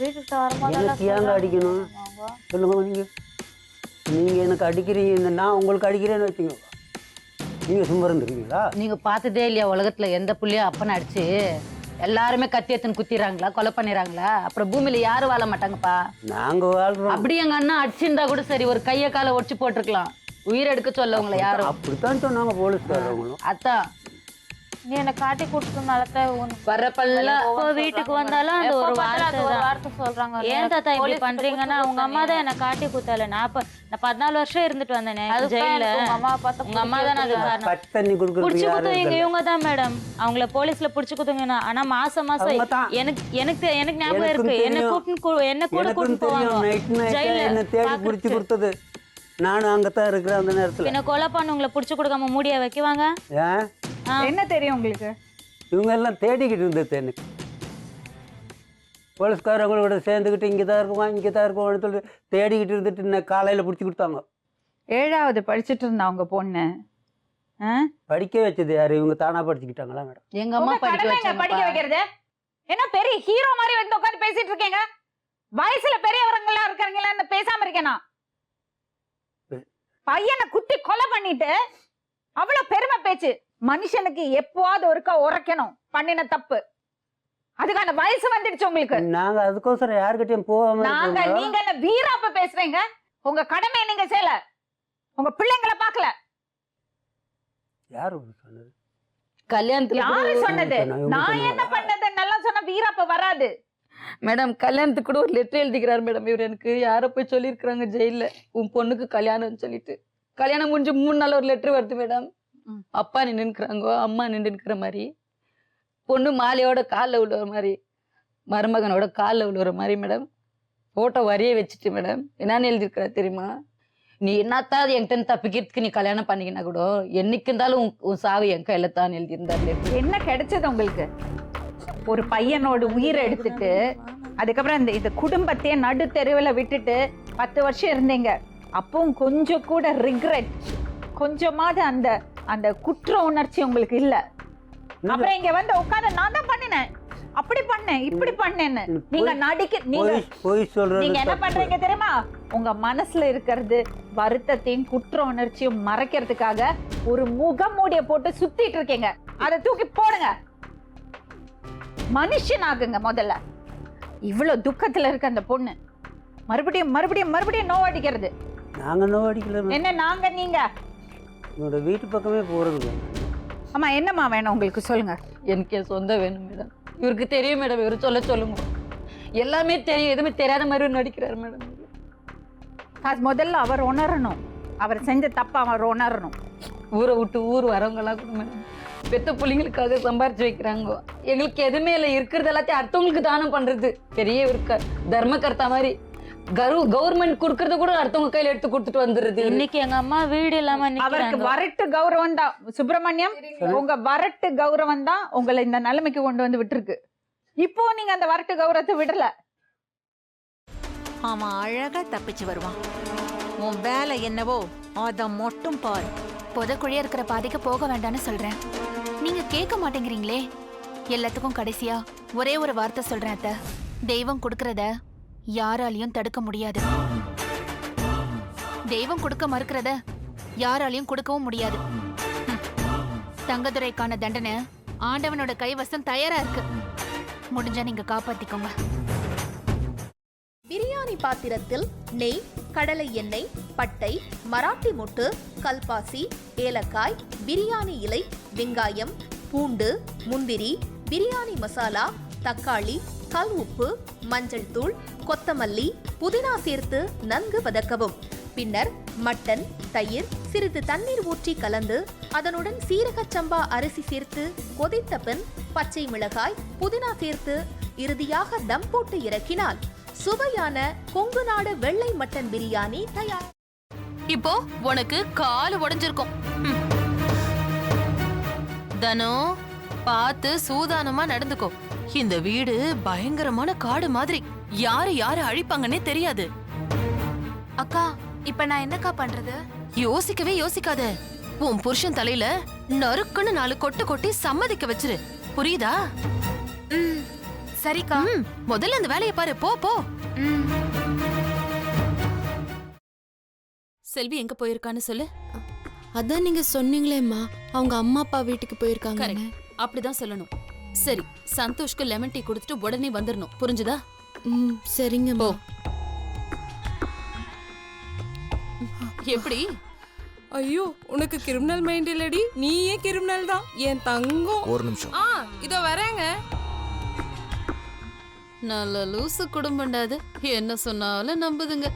வீட்டுக்கு வரும்போது எனக்கு ஏங்க அடிக்கணும் சொல்லுங்க நீங்கள் எனக்கு அடிக்கிறீங்க, நான் உங்களுக்கு அடிக்கிறேன்னு வச்சுங்க, நீங்கள் சும்மா இருந்துருக்கீங்களா? நீங்க பார்த்ததே இல்லையா உலகத்துல எந்த புள்ளியும் அப்பனை அடிச்சு எல்லாருமே கத்தி எடுத்துன்னு குத்திடுறாங்களா, கொலை பண்ணிடுறாங்களா? அப்புறம் பூமியில யாரும் வாழ மாட்டாங்கப்பா. நாங்கள் வாழ்கிறோம். அப்படி எங்க அண்ணா அடிச்சிருந்தா கூட சரி, ஒரு கையை காலை ஒடிச்சு போட்டிருக்கலாம், உயிர் எடுக்க சொல்ல உங்களை யாரும். அப்படித்தான் சொன்னாங்க போலீஸ்காரவங்களும். அதான் நீ என்ன காட்டி கொடுத்தனாலதான் வரப்பெல்லாம் வீட்டுக்கு வந்தாலும் அந்த ஒரு வார்த்தை சொல்றாங்க. ஏன் தாத்தா இப்படி பண்றீங்கன்னா உங்க அம்மா தான் என்ன காட்டி கொடுத்தால. நான் 14 வருஷம் இருந்துட்டு வந்தேனே ஜெயில. உங்க அம்மா பார்த்தா உங்க அம்மா தான் அது தண்ணி புடிச்சு கொடுத்தவங்க இவங்க தான் மேடம். அவங்கள போலீஸ்ல புடிச்சு கொடுத்தவங்க. ஆனா மாசம் எனக்கு ஞாபகம் இருக்கு. என்ன கூட கூட்டிட்டு போவாங்க ஜெயில. என்ன தேடி புடிச்சு கொடுத்தது நானும் அங்கதான் இருக்கிறேன். அந்த நேரத்துல என்ன கொலை பண்ணவங்களை புடிச்சு கொடுக்காம மூடியா வைக்குவாங்க. என்ன தெரியும் உங்களுக்கு? இவங்க எல்லாம் தேடிக்கிட்டு இருந்தது எனக்கு. போலீஸ்காரங்களோட சேர்ந்துக்கிட்டு இங்கே தான் இருக்குவான்னு சொல்லி தேடிக்கிட்டு இருந்துட்டு என்ன காலையில் பிடிச்சி கொடுத்தாங்க. 7வது படிச்சுட்டு இருந்தா உங்க பொண்ணு. படிக்க வச்சது யாரு? இவங்க தானா படிச்சுக்கிட்டாங்களா மேடம்? எங்க அம்மா படிக்க வைக்கிறது என்ன பெரிய ஹீரோ மாதிரி வந்து உட்காந்து பேசிட்டு இருக்கீங்க? வயசுல பெரியவங்களா இருக்காங்களா பேசாம இருக்கேனா? பையனை குத்தி கொலை பண்ணிட்டு அவ்வளவு பெருமை பேச்சு. மனுஷனுக்கு எப்பவாவது ஒருக்கா உரைக்கணும் பண்ணின தப்பு. அதுக்கான வயசு வந்துடுச்சு உங்களுக்கு. நாங்க அதுக்கோசரம் யாருக்கிட்டையும் போகாம நீங்க என்ன வீராப்ப பேசுறீங்க? உங்க கடமை நீங்க செய்யல, உங்க பிள்ளைங்களை பாக்கல. யாரு சொன்னது? கல்யாணத்துல யாரு சொன்னது? நான் என்ன பண்ணது நல்லா சொன்ன வீராப்ப வராது மேடம். கல்யாணத்துக்கு கூட ஒரு லெட்டர் எழுதிக்கிறாரு மேடம் இவர் எனக்கு. யார போய் சொல்லியிருக்கிறாங்க ஜெயில, உன் பொண்ணுக்கு கல்யாணம்னு சொல்லிட்டு. கல்யாணம் முடிஞ்சு 3 நாள் ஒரு லெட்டர் வருது மேடம். அப்பா நின்றுக்கிறாங்க, அம்மா நின்றுக்கிற மாதிரி, பொண்ணு மாலையோட காலில் விழுற மாதிரி, மருமகனோட காலில் விழுற மாதிரி மேடம். போட்டோ வரைய வச்சுட்டு மேடம் என்னன்னு எழுதியிருக்கிற தெரியுமா? நீ என்னத்தாவது என்கிட்ட தப்பிக்கிறதுக்கு நீ கல்யாணம் பண்ணிக்கினா கூட என்னைக்கு இருந்தாலும் உன் சாவி என் கையில தான் எழுதியிருந்தாரு. என்ன கிடைச்சது உங்களுக்கு? ஒரு பையனோட உயிரை எடுத்துட்டு அதுக்கப்புறம் இந்த குடும்பத்தையே நடு தெருவில் விட்டுட்டு 10 வருஷம் இருந்தீங்க. அப்பவும் கொஞ்சம் கூட ரிக்ரெட், கொஞ்சமாவது அந்த அந்த குற்ற உணர்ச்சி உங்களுக்கு இல்ல. அப்புறம் இங்க வந்து உட்கார்ந்து நான் தான் பண்ணினேன், அப்படி பண்ணேன், இப்படி பண்ணேன்னு நீங்க நீங்க என்ன பண்றீங்க தெரியுமா? உங்க மனசுல இருக்கிறது வருத்தத்தையும் குற்ற உணர்ச்சியும் மறைக்கிறதுக்காக ஒரு முகமூடிய போட்டு சுத்திட்டு இருக்கீங்க. அதை தூக்கி போடுங்க, மனுஷன் ஆகுங்க முதல்ல. இவ்வளவு துக்கத்துல இருக்க அந்த பொண்ணு மறுபடியும் மறுபடியும் மறுபடியும் நோவடிக்கிறது. நாங்க நோவடிக்கல. என்ன நாங்க? நீங்க என்னோட வீட்டு பக்கமே போறது. ஆமா, என்னம்மா வேணும் உங்களுக்கு சொல்லுங்க. எனக்கு என் சொந்த வேணும் மேடம். இவருக்கு தெரியும் மேடம், இவரு சொல்லுங்க. எல்லாமே தெரியும், எதுவுமே தெரியாத மாதிரி நடிக்கிறாரு மேடம். அது முதல்ல அவர் உணரணும், அவர் செஞ்ச தப்ப அவர் உணரணும். ஊரை விட்டு ஊர் வரவங்கலாம் கூட மேடம் பெத்த பிள்ளைங்களுக்காக சம்பாரிச்சு வைக்கிறாங்க. எங்களுக்கு எதுவுமே இல்லை, இருக்கிறது எல்லாத்தையும் அடுத்தவங்களுக்கு தானம் பண்றது. பெரிய ஒரு தர்மகர்த்தா மாதிரி கவர்மெண்ட் குடுக்கறத கூட அடுத்தவங்க கையில எடுத்து கொடுத்துட்டு வந்துருது. இன்னைக்கு எங்க அம்மா வீடு இல்லாம அவருக்கு வரட்டு கௌரவம் தான். சுப்பிரமணியம், உங்க வரட்டு கௌரவம் தான் உங்களை இந்த நிலைமைக்கு கொண்டு வந்து விட்டுருக்கு. இப்போ நீங்க அந்த வரட்டு கௌரவத்தை விடல. அவன் அழகா தப்பிச்சு வருவான். உன் வேலை என்னவோ அத மட்டும் பாரு. புதக்குழியா இருக்கிற பாதைக்கு போக வேண்டாம்னு சொல்றேன், நீங்க கேட்க மாட்டேங்கிறீங்களே. எல்லாத்துக்கும் கடைசியா ஒரே ஒரு வார்த்தை சொல்றேன் அத்தை. தெய்வம் கொடுக்கறத யாராலையும் தடுக்க முடியாது, தெய்வம் கொடுக்க மறுக்கிறத யாராலையும் கொடுக்கவும் முடியாது. தங்கதுரைக்கான தண்டனை ஆண்டவனோட கைவசம் தயாரா இருக்கு. முடிஞ்சா நீங்க காப்பாத்திக்கோங்க. பிரியாணி பாத்திரத்தில் நெய், கடலை எண்ணெய், பட்டை, மராட்டி மொட்டு, கல்பாசி, ஏலக்காய், பிரியாணி இலை, வெங்காயம், பூண்டு, முந்திரி, பிரியாணி மசாலா, தக்காளி, கல் உப்பு, மஞ்சள் தூள், கொத்தமல்லி, புதினா சேர்த்து நன்கு வதக்கவும். பின்னர் மட்டன், தயிர், சிறிது தண்ணீர் ஊற்றி கலந்து அதனுடன் சீரக சம்பா அரிசி சேர்த்து கொதித்த பின் பச்சை மிளகாய், புதினா சேர்த்து இறுதியாக தம் போட்டு இறக்கினால் சுவையான கொங்கு நாடு வெள்ளை மட்டன் பிரியாணி தயார். இப்போ உனக்கு கால் உடைஞ்சிருக்கும். தனோ பார்த்து சூதானமா நடந்துக்கோ. இந்த வீடு பயங்கரமான காடு மாதிரி, யாரு அழிப்பாங்கன்னே தெரியாது. அக்கா, இப்ப நான் என்னக்கா பண்றது? யோசிக்கவே யோசிக்காத. உன் புருஷன் தலையில நறுக்குன்னு 4 கொட்டு கொட்டி சம்மதிக்க வச்சிரு, புரியுதா? சரிக்கா. முதல்ல அந்த வேலையை பாரு, போ போ. செல்வி எங்க போயிருக்கான்னு சொல்லு. அதான் நீங்க சொன்னீங்களேம்மா, அவங்க அம்மா அப்பா வீட்டுக்கு போயிருக்காங்க. அப்படிதான் சொல்லணும். சரி, சந்தோஷ்க்கு லெமன் டீ கொடுத்துட்டு உடனே வந்துடணும், புரிஞ்சுதா? சரிங்கம்மா. எப்படி? ஐயோ, உனக்கு கிரிமினல் மைண்ட் இல்லடி, நீயே கிரிமினல் தான் என் தங்கம். ஒரு நிமிஷம். இதோ வரேங்க. நல்ல லூசு குடும்பம்டாது, என்ன சொன்னாலும் நம்புதுங்க.